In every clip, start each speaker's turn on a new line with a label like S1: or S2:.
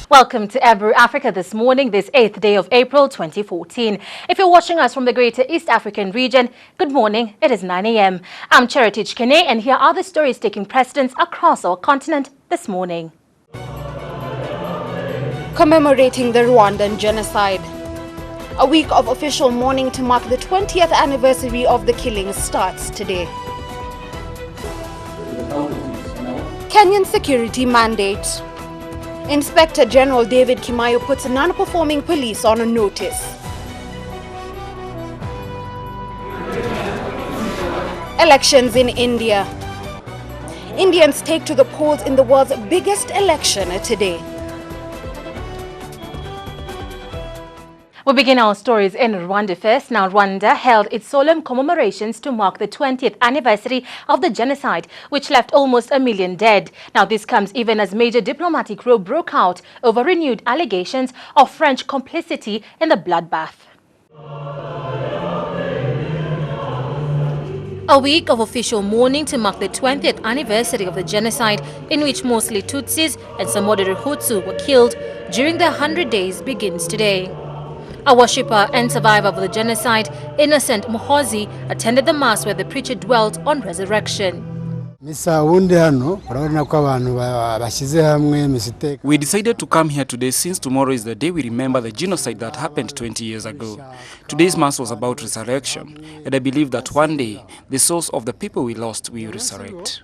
S1: Welcome to Ebru Africa this morning, this 8th day of April 2014. If you're watching us from the greater East African region, good morning. It is 9 a.m. I'm CHEROTICH KENEI, and here are the stories taking precedence across our continent this morning.
S2: Commemorating the Rwandan genocide. A week of official mourning to mark the 20th anniversary of the killings starts today. Kenyan security mandate. Inspector General David Kimayo puts non-performing police on a notice. Elections in India. Indians take to the polls in the world's biggest election today.
S1: We begin our stories in Rwanda first. Now, Rwanda held its solemn commemorations to mark the 20th anniversary of the genocide, which left almost 1 million dead. Now, this comes even as major diplomatic row broke out over renewed allegations of French complicity in the bloodbath. A week of official mourning to mark the 20th anniversary of the genocide, in which mostly Tutsis and some moderate Hutu were killed during the 100 days, begins today. A worshipper and survivor of the genocide, Innocent Muhozi, attended the mass where the preacher dwelt on resurrection.
S3: We decided to come here today since tomorrow is the day we remember the genocide that happened 20 years ago. Today's mass was about resurrection, and I believe that one day the souls of the people we lost will resurrect.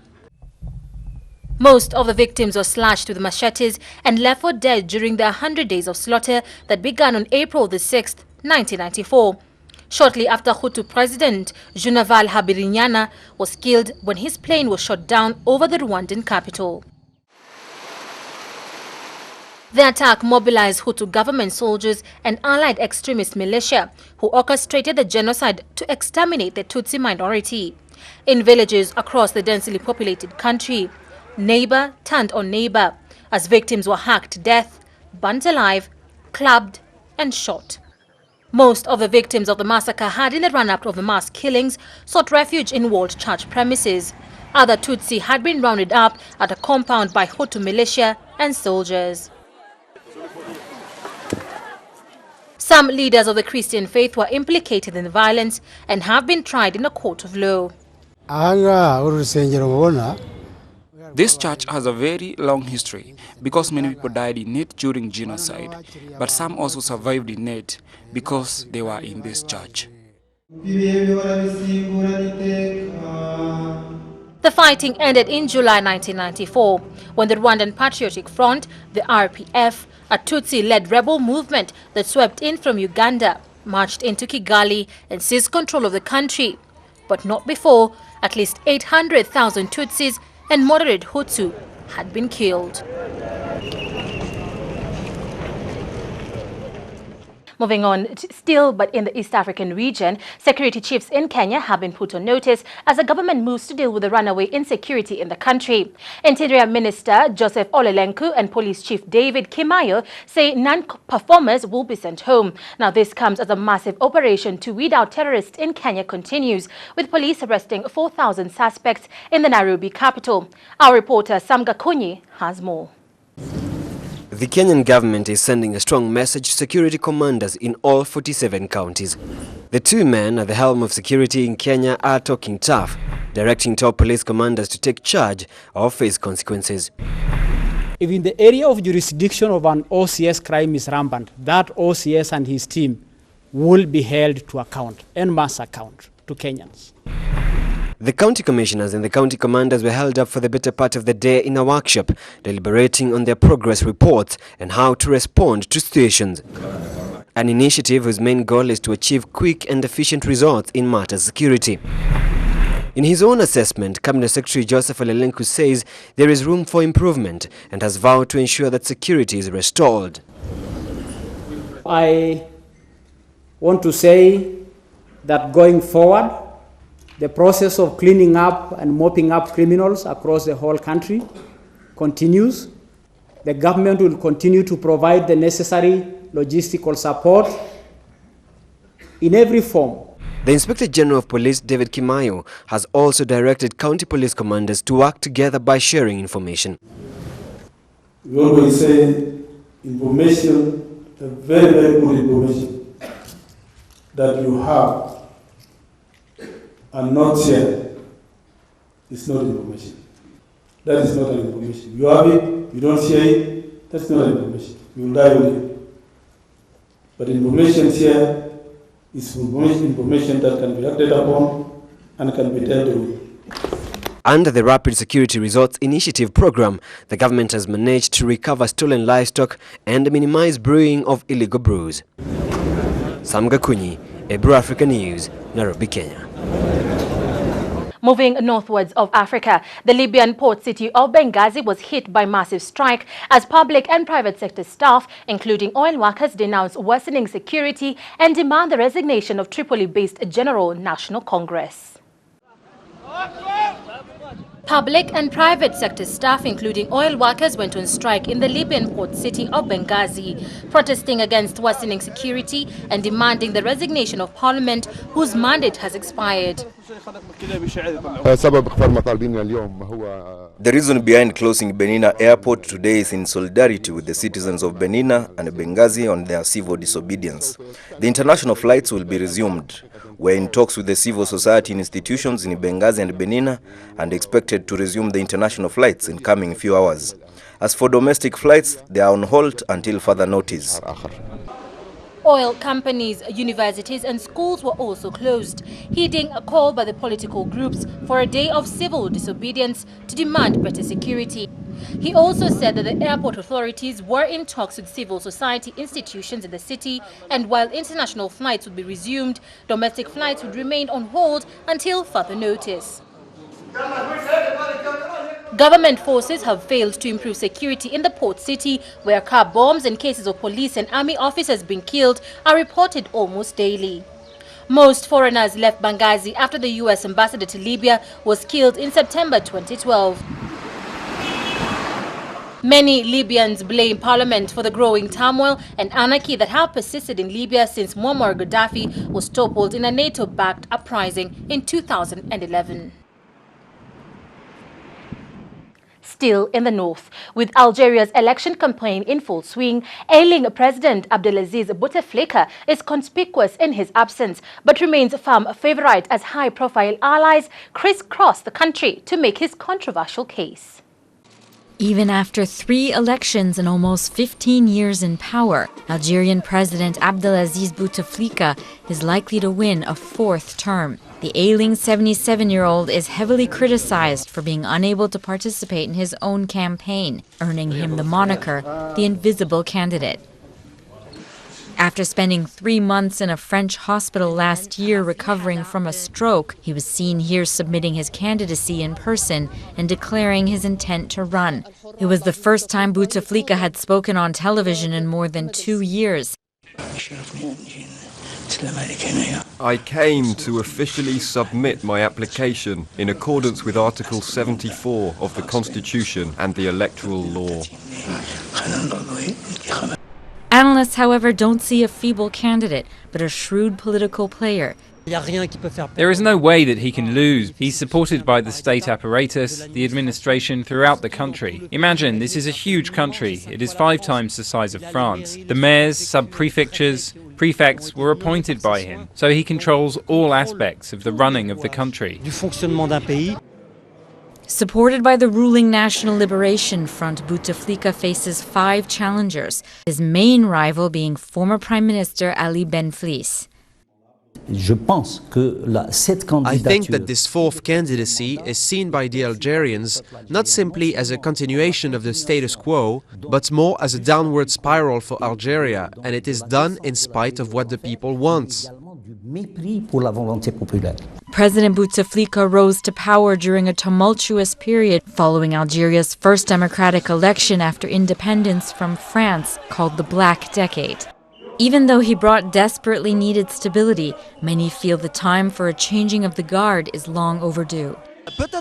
S1: Most of the victims were slashed with machetes and left for dead during the 100 days of slaughter that began on April the 6th, 1994. Shortly after Hutu President Juvenal Habyarimana was killed when his plane was shot down over the Rwandan capital. The attack mobilized Hutu government soldiers and allied extremist militia who orchestrated the genocide to exterminate the Tutsi minority. In villages across the densely populated country, neighbor turned on neighbor as victims were hacked to death, burnt alive, clubbed and shot. Most of the victims of the massacre had, in the run-up of the mass killings, sought refuge in walled church premises. Other Tutsi had been rounded up at a compound by Hutu militia and soldiers. Some leaders of the Christian faith were implicated in the violence and have been tried in a court of law.
S3: This church has a very long history because many people died in it during genocide, but some also survived in it because they were in this church.
S1: The fighting ended in July 1994 when the Rwandan Patriotic Front, the RPF, a Tutsi-led rebel movement that swept in from Uganda, marched into Kigali and seized control of the country. But not before at least 800,000 Tutsis and moderate Hutu had been killed. Moving on, still but in the East African region, security chiefs in Kenya have been put on notice as the government moves to deal with the runaway insecurity in the country. Interior Minister Joseph Olelenku and Police Chief David Kimayo say non-performers will be sent home. Now, this comes as a massive operation to weed out terrorists in Kenya continues, with police arresting 4,000 suspects in the Nairobi capital. Our reporter Sam Gakunyi has more.
S4: The Kenyan government is sending a strong message to security commanders in all 47 counties. The two men at the helm of security in Kenya are talking tough, directing top police commanders to take charge or face consequences.
S5: If in the area of jurisdiction of an OCS crime is rampant, that OCS and his team will be held to account, en masse account, to Kenyans.
S4: The county commissioners and the county commanders were held up for the better part of the day in a workshop, deliberating on their progress reports and how to respond to situations. An initiative whose main goal is to achieve quick and efficient results in matters security. In his own assessment, Cabinet Secretary Joseph Olelenku says there is room for improvement and has vowed to ensure that security is restored.
S5: I want to say that going forward, the process of cleaning up and mopping up criminals across the whole country continues. The government will continue to provide the necessary logistical support in every form.
S4: The Inspector General of Police, David Kimayo, has also directed county police commanders to work together by sharing information.
S6: We always say information, a very, very good information that you have and not share is not information. That is not information. You have it, you don't share it, that's not information. You will die with it. But information here is information that can be acted upon and can be dealt with.
S4: Under the Rapid Security Resorts Initiative program, the government has managed to recover stolen livestock and minimize brewing of illegal brews. Sam Gakunyi, Ebru Africa News, Nairobi, Kenya.
S1: Moving northwards of Africa, the Libyan port city of Benghazi was hit by massive strike as public and private sector staff, including oil workers, denounce worsening security and demand the resignation of Tripoli-based General National Congress. Public and private sector staff, including oil workers, went on strike in the Libyan port city of Benghazi, protesting against worsening security and demanding the resignation of parliament, whose mandate has expired.
S7: The reason behind closing Benina airport today is in solidarity with the citizens of Benina and Benghazi on their civil disobedience. The international flights will be resumed. We're in talks with the civil society institutions in Benghazi and Benina and expected to resume the international flights in coming few hours. As for domestic flights, they are on hold until further notice.
S1: Oil companies, universities and schools were also closed, heeding a call by the political groups for a day of civil disobedience to demand better security. He also said that the airport authorities were in talks with civil society institutions in the city, and while international flights would be resumed, domestic flights would remain on hold until further notice. Government forces have failed to improve security in the port city, where car bombs and cases of police and army officers being killed are reported almost daily. Most foreigners left Benghazi after the U.S. ambassador to Libya was killed in September 2012. Many Libyans blame parliament for the growing turmoil and anarchy that have persisted in Libya since Muammar Gaddafi was toppled in a NATO-backed uprising in 2011. Still in the north, with Algeria's election campaign in full swing, ailing President Abdelaziz Bouteflika is conspicuous in his absence, but remains a firm favorite as high-profile allies crisscross the country to make his controversial case.
S8: Even after 3 elections and almost 15 years in power, Algerian President Abdelaziz Bouteflika is likely to win a 4th term. The ailing 77-year-old is heavily criticized for being unable to participate in his own campaign, earning him the moniker, the invisible candidate. After spending 3 months in a French hospital last year recovering from a stroke, he was seen here submitting his candidacy in person and declaring his intent to run. It was the first time Bouteflika had spoken on television in more than 2 years.
S9: I came to officially submit my application in accordance with Article 74 of the Constitution and the electoral law.
S8: Analysts, however, don't see a feeble candidate, but a shrewd political player.
S10: There is no way that he can lose. He's supported by the state apparatus, the administration throughout the country. Imagine, this is a huge country. It is 5 times the size of France. The mayors, sub-prefectures, prefects were appointed by him, so he controls all aspects of the running of the country.
S8: Supported by the ruling National Liberation Front, Bouteflika faces 5 challengers, his main rival being former Prime Minister Ali Benflis.
S11: I think that this 4th candidacy is seen by the Algerians not simply as a continuation of the status quo, but more as a downward spiral for Algeria, and it is done in spite of what the people want.
S8: President Bouteflika rose to power during a tumultuous period following Algeria's first democratic election after independence from France, called the Black Decade. Even though he brought desperately needed stability, many feel the time for a changing of the guard is long overdue.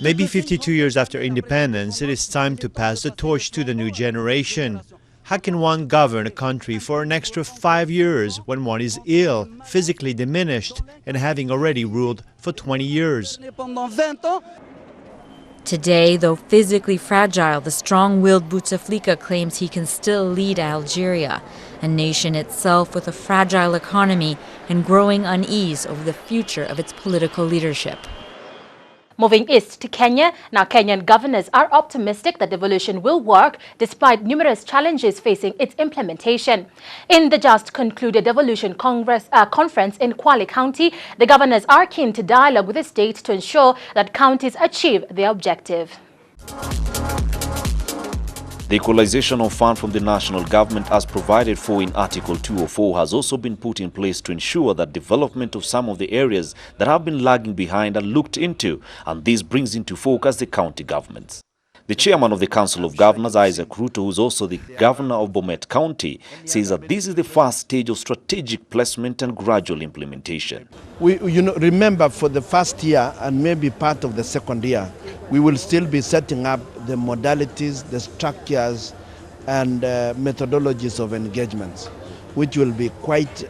S12: Maybe 52 years after independence, it is time to pass the torch to the new generation. How can one govern a country for an extra 5 years when one is ill, physically diminished, and having already ruled for 20 years?
S8: Today, though physically fragile, the strong-willed Bouteflika claims he can still lead Algeria, a nation itself with a fragile economy and growing unease over the future of its political leadership.
S1: Moving east to Kenya, now Kenyan governors are optimistic that devolution will work despite numerous challenges facing its implementation. In the just concluded devolution conference in Kwale County, the governors are keen to dialogue with the state to ensure that counties achieve their objective.
S13: The equalization of funds from the national government as provided for in Article 204 has also been put in place to ensure that development of some of the areas that have been lagging behind are looked into, and this brings into focus the county governments. The chairman of the Council of Governors, Isaac Ruto, who is also the governor of Bomet County, says that this is the first stage of strategic placement and gradual implementation.
S14: Remember, for the first year and maybe part of the second year, we will still be setting up the modalities, the structures, and methodologies of engagements, which will be quite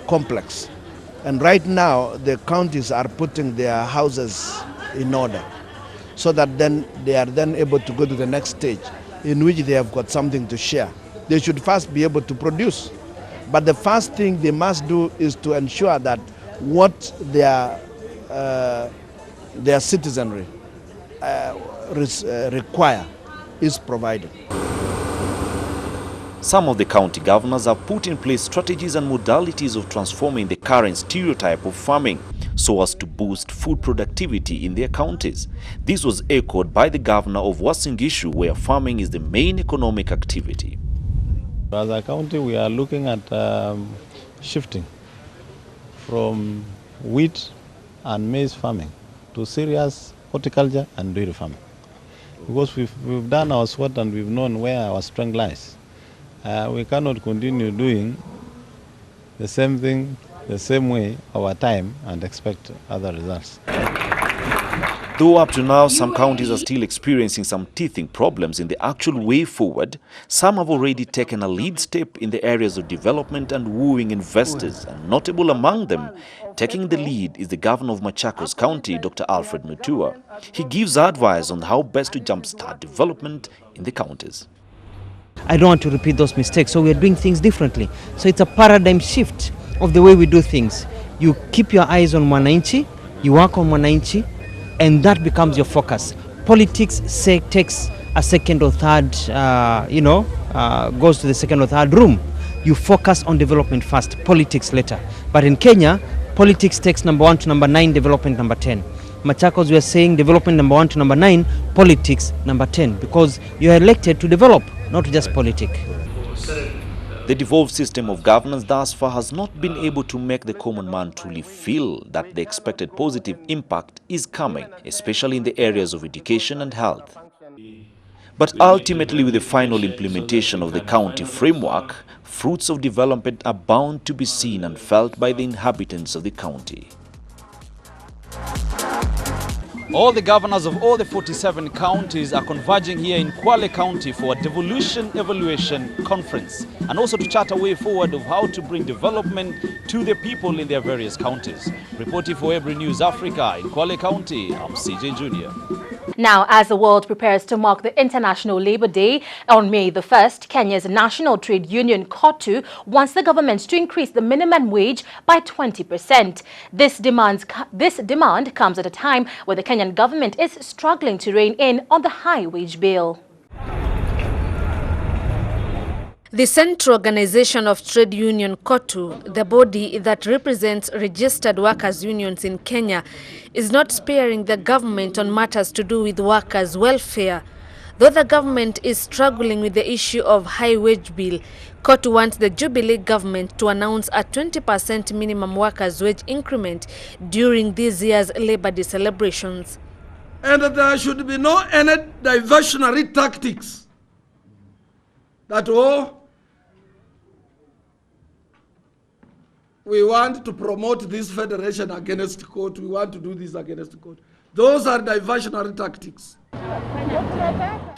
S14: complex. And right now, the counties are putting their houses in order, so that then they are then able to go to the next stage in which they have got something to share. They should first be able to produce. But the first thing they must do is to ensure that what their citizenry require is provided.
S13: Some of the county governors have put in place strategies and modalities of transforming the current stereotype of farming so as to boost food productivity in their counties. This was echoed by the governor of Uasin Gishu, where farming is the main economic activity.
S15: As a county, we are looking at shifting from wheat and maize farming to serious horticulture and dairy farming. Because we've done our SWOT and we've known where our strength lies. We cannot continue doing the same thing the same way over time and expect other results.
S13: Though up to now some counties are still experiencing some teething problems in the actual way forward, some have already taken a lead step in the areas of development and wooing investors, and notable among them, taking the lead, is the governor of Machakos County, Dr. Alfred Mutua. He gives advice on how best to jumpstart development in the counties.
S16: I don't want to repeat those mistakes, so we are doing things differently. So it's a paradigm shift of the way we do things. You keep your eyes on Mwananchi, you work on Mwananchi, and that becomes your focus. Politics takes a second or third, goes to the second or third room. You focus on development first, politics later. But in Kenya, politics takes number 1 to number 9, development number 10. Machakos, we are saying development number 1 to number 9, politics number 10, because you are elected to develop, not just politic.
S13: The devolved system of governance thus far has not been able to make the common man truly feel that the expected positive impact is coming, especially in the areas of education and health. But ultimately, with the final implementation of the county framework, fruits of development are bound to be seen and felt by the inhabitants of the county.
S17: All the governors of all the 47 counties are converging here in Kwale County for a devolution evaluation conference, and also to chart a way forward of how to bring development to the people in their various counties. Reporting for Ebru News Africa in Kwale County, I'm CJ Junior.
S1: Now, as the world prepares to mark the International Labour Day on May the 1st, Kenya's national trade union KOTU wants the government to increase the minimum wage by 20%. This demand comes at a time where the Kenyan government is struggling to rein in on the high wage bill.
S18: The Central Organization of Trade Union KOTU, the body that represents registered workers' unions in Kenya, is not sparing the government on matters to do with workers' welfare. Though the government is struggling with the issue of high wage bill, KOTU wants the Jubilee government to announce a 20% minimum workers' wage increment during this year's Labour Day celebrations.
S19: And there should be no any diversionary tactics that, we want to promote this federation against court, we want to do this against court. Those are diversionary tactics.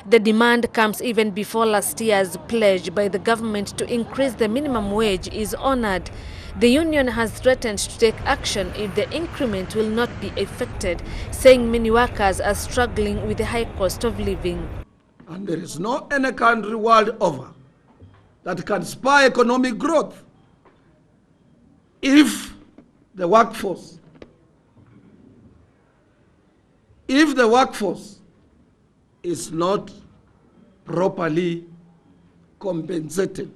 S18: The demand comes even before last year's pledge by the government to increase the minimum wage is honored. The union has threatened to take action if the increment will not be effected, saying many workers are struggling with the high cost of living.
S19: And there is no any country world over that can spur economic growth if the workforce is not properly compensated.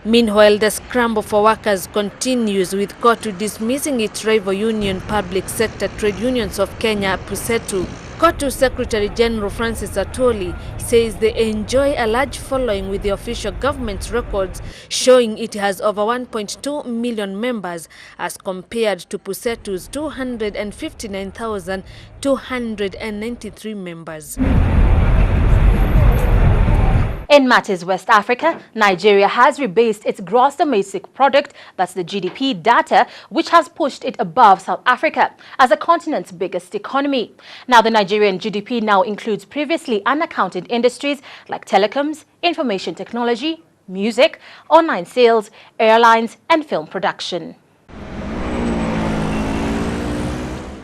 S18: Meanwhile, the scramble for workers continues, with KOTU dismissing its rival union, Public Sector Trade Unions of Kenya, PUSETU. KOTU Secretary General Francis Atwoli says they enjoy a large following, with the official government's records showing it has over 1.2 million members as compared to PUSETU's 259,293 members.
S1: In matters West Africa, Nigeria has rebased its gross domestic product, that's the GDP data, which has pushed it above South Africa as the continent's biggest economy. Now, the Nigerian GDP now includes previously unaccounted industries like telecoms, information technology, music, online sales, airlines, and film production.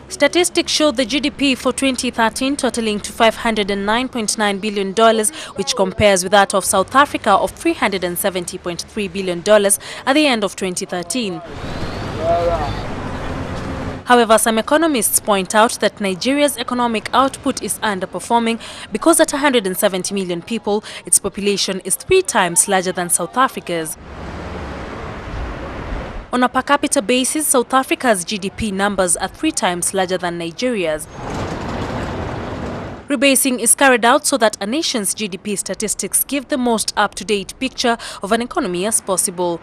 S1: Statistics show the GDP for 2013 totaling to $509.9 billion, which compares with that of South Africa of $370.3 billion at the end of 2013. However, some economists point out that Nigeria's economic output is underperforming because at 170 million people, its population is 3 times larger than South Africa's. On a per capita basis, South Africa's GDP numbers are 3 times larger than Nigeria's. Rebasing is carried out so that a nation's GDP statistics give the most up-to-date picture of an economy as possible.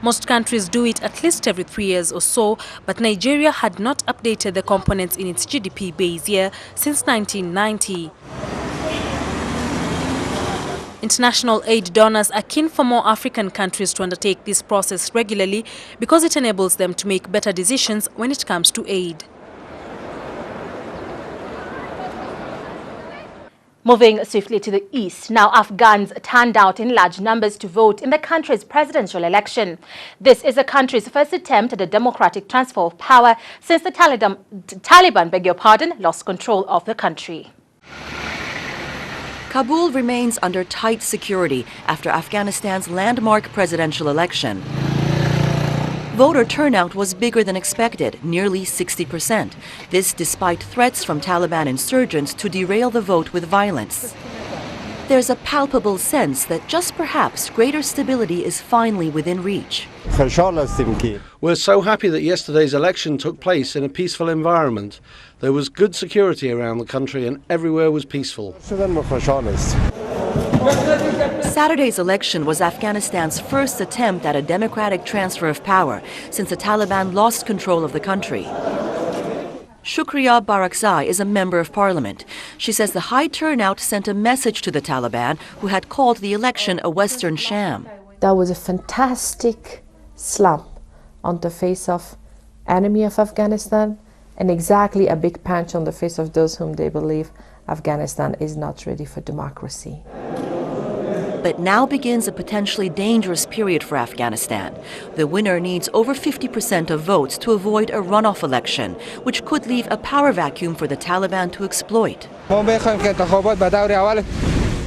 S1: Most countries do it at least every 3 years or so, but Nigeria had not updated the components in its GDP base year since 1990. International aid donors are keen for more African countries to undertake this process regularly because it enables them to make better decisions when it comes to aid. Moving swiftly to the east, now Afghans turned out in large numbers to vote in the country's presidential election. This is the country's first attempt at a democratic transfer of power since the Taliban, lost control of the country.
S20: Kabul remains under tight security after Afghanistan's landmark presidential election. Voter turnout was bigger than expected, nearly 60%. This despite threats from Taliban insurgents to derail the vote with violence. There's a palpable sense that just perhaps greater stability is finally within reach.
S21: We're so happy that yesterday's election took place in a peaceful environment. There was good security around the country and everywhere was peaceful.
S20: Saturday's election was Afghanistan's first attempt at a democratic transfer of power since the Taliban lost control of the country. Shukriya Barakzai is a member of parliament. She says the high turnout sent a message to the Taliban, who had called the election a Western sham.
S22: That was a fantastic slap on the face of enemy of Afghanistan, and exactly a big punch on the face of those whom they believe Afghanistan is not ready for democracy.
S20: But now begins a potentially dangerous period for Afghanistan. The winner needs over 50% of votes to avoid a runoff election, which could leave a power vacuum for the Taliban to exploit.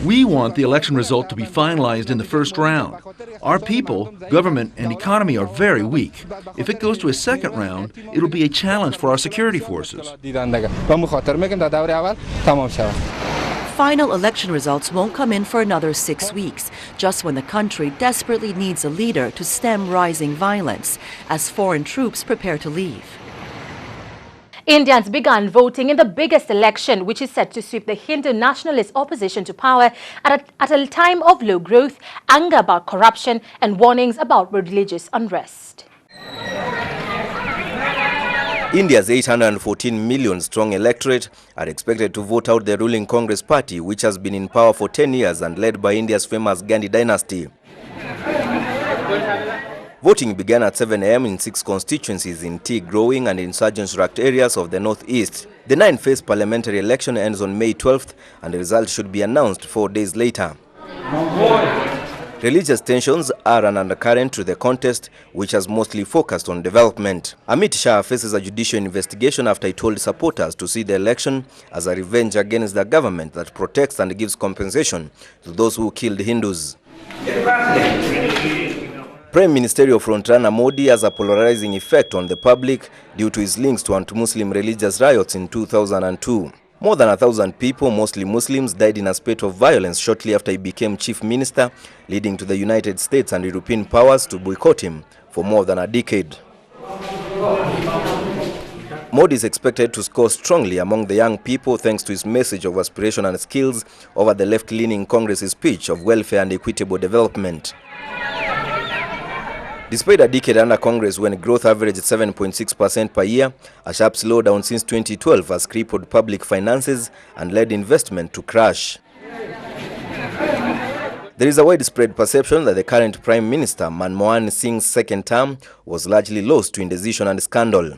S23: We want the election result to be finalized in the first round. Our people, government, and economy are very weak. If it goes to a second round, it'll be a challenge for our security forces.
S20: Final election results won't come in for another 6 weeks, just when the country desperately needs a leader to stem rising violence, as foreign troops prepare to leave.
S1: Indians began voting in the biggest election, which is set to sweep the Hindu nationalist opposition to power at a time of low growth, anger about corruption, and warnings about religious unrest.
S7: India's 814 million strong electorate are expected to vote out the ruling Congress party, which has been in power for 10 years and led by India's famous Gandhi dynasty. Voting began at 7 a.m. in 6 constituencies in tea-growing and insurgents-racked areas of the northeast. The 9-phase parliamentary election ends on May 12th, and the result should be announced 4 days later. Religious tensions are an undercurrent to the contest, which has mostly focused on development. Amit Shah faces a judicial investigation after he told supporters to see the election as a revenge against the government that protects and gives compensation to those who killed Hindus. Prime Ministerial frontrunner Modi has a polarizing effect on the public due to his links to anti-Muslim religious riots in 2002. More than 1,000 people, mostly Muslims, died in a spate of violence shortly after he became chief minister, leading to the United States and European powers to boycott him for more than a decade. Modi is expected to score strongly among the young people thanks to his message of aspiration and skills over the left-leaning Congress's speech of welfare and equitable development. Despite a decade under Congress when growth averaged 7.6% per year, a sharp slowdown since 2012 has crippled public finances and led investment to crash. There is a widespread perception that the current Prime Minister, Manmohan Singh's second term, was largely lost to indecision and scandal.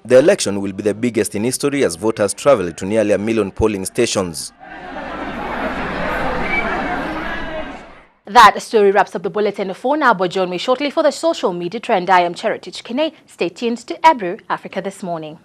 S7: The election will be the biggest in history as voters travel to nearly 1 million polling stations.
S1: That story wraps up the bulletin for now, but join me shortly for the social media trend. I am CHEROTICH KENEI. Stay tuned to Ebru, Africa This Morning.